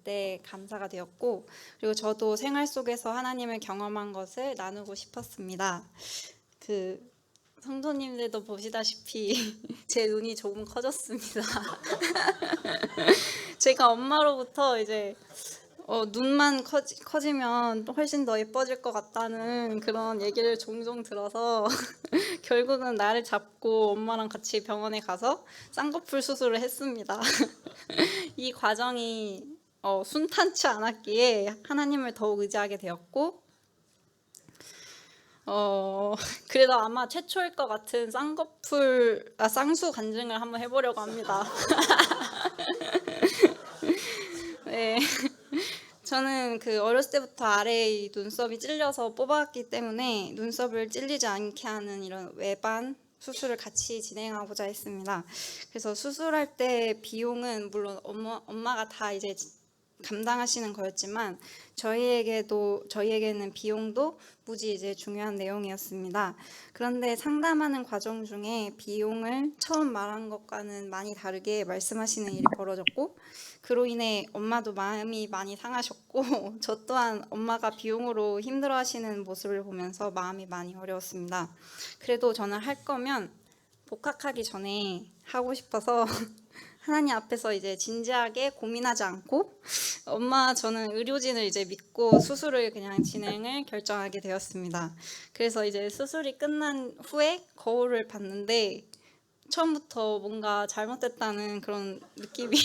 때 감사가 되었고, 그리고 저도 생활 속에서 하나님을 경험한 것을 나누고 싶었습니다. 성도님들도 보시다시피 제 눈이 조금 커졌습니다. 제가 엄마로부터 이제 눈만 커지면 훨씬 더 예뻐질 것 같다는 그런 얘기를 종종 들어서 결국은 나를 잡고 엄마랑 같이 병원에 가서 쌍꺼풀 수술을 했습니다. 이 과정이 순탄치 않았기에 하나님을 더욱 의지하게 되었고, 그래도 아마 최초일 것 같은 쌍수 간증을 한번 해보려고 합니다. 네. 저는 어렸을 때부터 아래의 눈썹이 찔려서 뽑았기 때문에 눈썹을 찔리지 않게 하는 이런 외반 수술을 같이 진행하고자 했습니다. 그래서 수술할 때 비용은 물론 엄마가 다 이제 감당하시는 거였지만 저희에게는 비용도 무지 이제 중요한 내용이었습니다. 그런데 상담하는 과정 중에 비용을 처음 말한 것과는 많이 다르게 말씀하시는 일이 벌어졌고, 그로 인해 엄마도 마음이 많이 상하셨고 저 또한 엄마가 비용으로 힘들어하시는 모습을 보면서 마음이 많이 어려웠습니다. 그래도 저는 할 거면 복학하기 전에 하고 싶어서 하나님 앞에서 이제 진지하게 고민하지 않고 저는 의료진을 이제 믿고 수술을 그냥 진행을 결정하게 되었습니다. 그래서 이제 수술이 끝난 후에 거울을 봤는데 처음부터 뭔가 잘못됐다는 그런 느낌이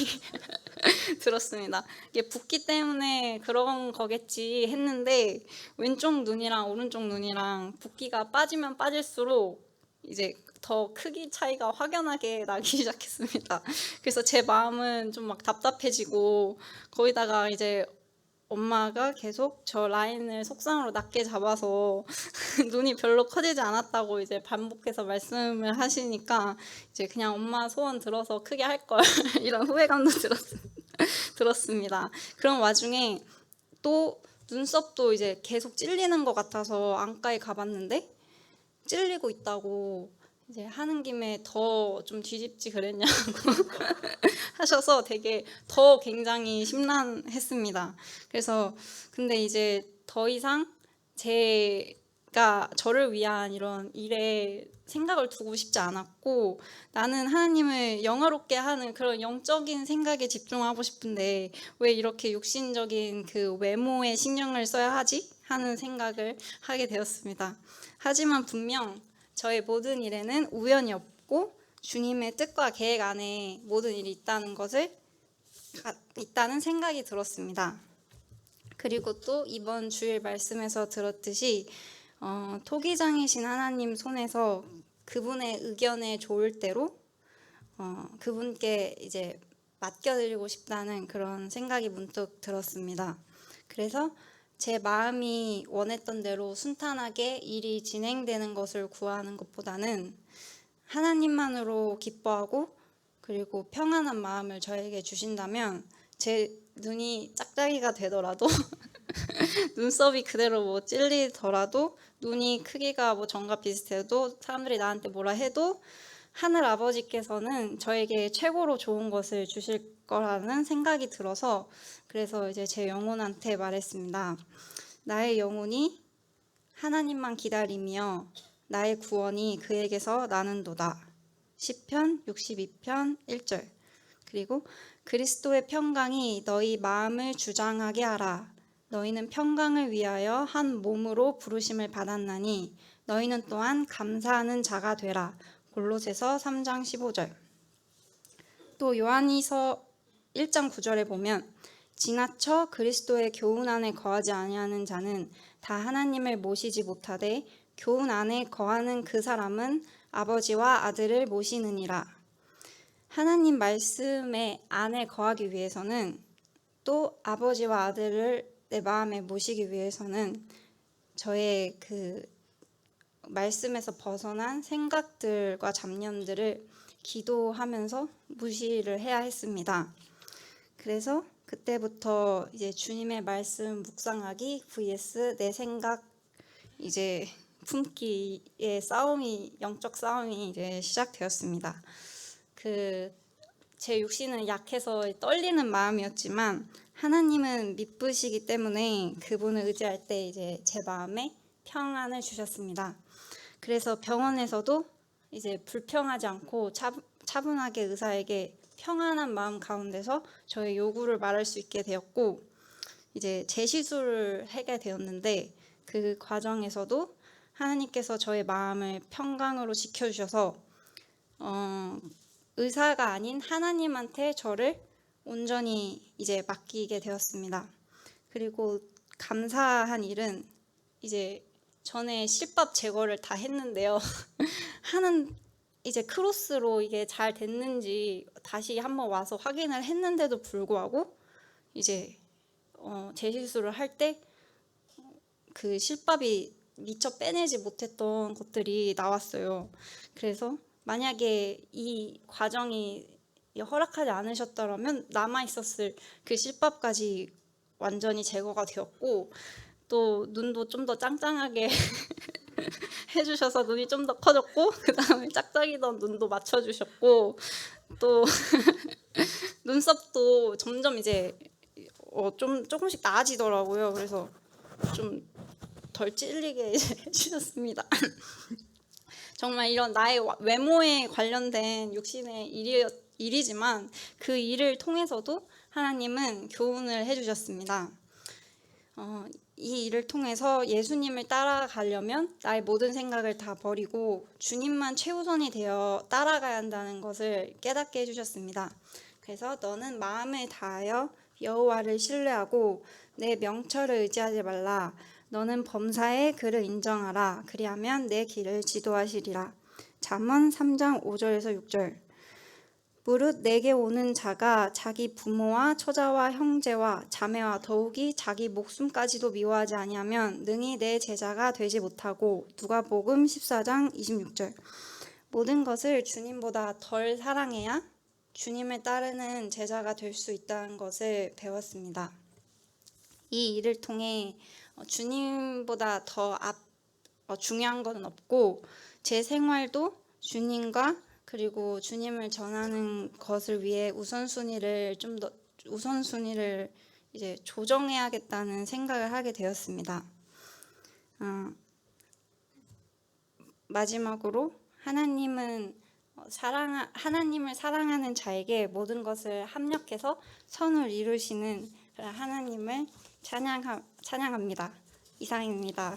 들었습니다. 이게 붓기 때문에 그런 거겠지 했는데 왼쪽 눈이랑 오른쪽 눈이랑 붓기가 빠지면 빠질수록 이제 더 크기 차이가 확연하게 나기 시작했습니다. 그래서 제 마음은 좀 막 답답해지고, 거기다가 이제 엄마가 계속 저 라인을 속상으로 낮게 잡아서 눈이 별로 커지지 않았다고 이제 반복해서 말씀을 하시니까 이제 그냥 엄마 소원 들어서 크게 할 걸 이런 후회감도 들었습니다. 그런 와중에 또 눈썹도 이제 계속 찔리는 것 같아서 안과에 가봤는데 찔리고 있다고 이제 하는 김에 더 좀 뒤집지 그랬냐고 하셔서 되게 더 굉장히 심란했습니다. 그래서 근데 이제 더 이상 제가 저를 위한 이런 일에 생각을 두고 싶지 않았고, 나는 하나님을 영화롭게 하는 그런 영적인 생각에 집중하고 싶은데 왜 이렇게 육신적인 그 외모에 신경을 써야 하지? 하는 생각을 하게 되었습니다. 하지만 분명 저의 모든 일에는 우연이 없고 주님의 뜻과 계획 안에 모든 일이 있다는 생각이 들었습니다. 그리고 또 이번 주일 말씀에서 들었듯이 토기장이신 하나님 손에서 그분의 의견에 좋을 대로 그분께 이제 맡겨드리고 싶다는 그런 생각이 문득 들었습니다. 그래서 제 마음이 원했던 대로 순탄하게 일이 진행되는 것을 구하는 것보다는 하나님만으로 기뻐하고 그리고 평안한 마음을 저에게 주신다면 제 눈이 짝짝이가 되더라도 눈썹이 그대로 뭐 찔리더라도 눈이 크기가 뭐 전과 비슷해도 사람들이 나한테 뭐라 해도 하늘 아버지께서는 저에게 최고로 좋은 것을 주실 거라는 생각이 들어서 그래서 이제 제 영혼한테 말했습니다. 나의 영혼이 하나님만 기다리며 나의 구원이 그에게서 나는도다. 시편 62편 1절. 그리고 그리스도의 평강이 너희 마음을 주장하게 하라. 너희는 평강을 위하여 한 몸으로 부르심을 받았나니 너희는 또한 감사하는 자가 되라. 골로새서 3장 15절. 또 요한이서 1장 9절에 보면 지나쳐 그리스도의 교훈 안에 거하지 아니하는 자는 다 하나님을 모시지 못하되 교훈 안에 거하는 그 사람은 아버지와 아들을 모시느니라. 하나님 말씀의 안에 거하기 위해서는 또 아버지와 아들을 내 마음에 모시기 위해서는 저의 그 말씀에서 벗어난 생각들과 잡념들을 기도하면서 무시를 해야 했습니다. 그래서 그때부터 이제 주님의 말씀 묵상하기 vs 내 생각 이제 품기의 영적 싸움이 이제 시작되었습니다. 제 육신은 약해서 떨리는 마음이었지만 하나님은 미쁘시기 때문에 그분을 의지할 때 이제 제 마음에 평안을 주셨습니다. 그래서 병원에서도 이제 불평하지 않고 차분하게 의사에게 평안한 마음 가운데서 저의 요구를 말할 수 있게 되었고, 이제 재시술을 하게 되었는데 그 과정에서도 하나님께서 저의 마음을 평강으로 지켜주셔서 의사가 아닌 하나님한테 저를 온전히 이제 맡기게 되었습니다. 그리고 감사한 일은 이제 전에 실밥 제거를 다 했는데요. 이제 크로스로 이게 잘 됐는지 다시 한번 와서 확인을 했는데도 불구하고 이제 재시술을 할 때 그 실밥이 미처 빼내지 못했던 것들이 나왔어요. 그래서 만약에 이 과정이 허락하지 않으셨더라면 남아있었을 그 실밥까지 완전히 제거가 되었고, 또 눈도 좀 더 짱짱하게 해주셔서 눈이 좀 더 커졌고, 그 다음에 짝짝이던 눈도 맞춰주셨고, 또 눈썹도 점점 이제 좀 조금씩 나아지더라고요. 그래서 좀 덜 찔리게 이제 해주셨습니다. 정말 이런 나의 외모에 관련된 육신의 일이지만 그 일을 통해서도 하나님은 교훈을 해주셨습니다. 이 일을 통해서 예수님을 따라가려면 나의 모든 생각을 다 버리고 주님만 최우선이 되어 따라가야 한다는 것을 깨닫게 해주셨습니다. 그래서 너는 마음을 다하여 여호와를 신뢰하고 내 명철을 의지하지 말라. 너는 범사의 그를 인정하라. 그리하면 내 길을 지도하시리라. 잠언 3장 5절에서 6절. 무릇 내게 오는 자가 자기 부모와 처자와 형제와 자매와 더욱이 자기 목숨까지도 미워하지 아니하면 능히 내 제자가 되지 못하고. 누가복음 14장 26절. 모든 것을 주님보다 덜 사랑해야 주님을 따르는 제자가 될 수 있다는 것을 배웠습니다. 이 일을 통해 주님보다 더 중요한 것은 없고 제 생활도 주님과 그리고 주님을 전하는 것을 위해 우선순위를 이제 조정해야겠다는 생각을 하게 되었습니다. 마지막으로 하나님을 사랑하는 자에게 모든 것을 합력해서 선을 이루시는 하나님을 찬양합니다. 이상입니다.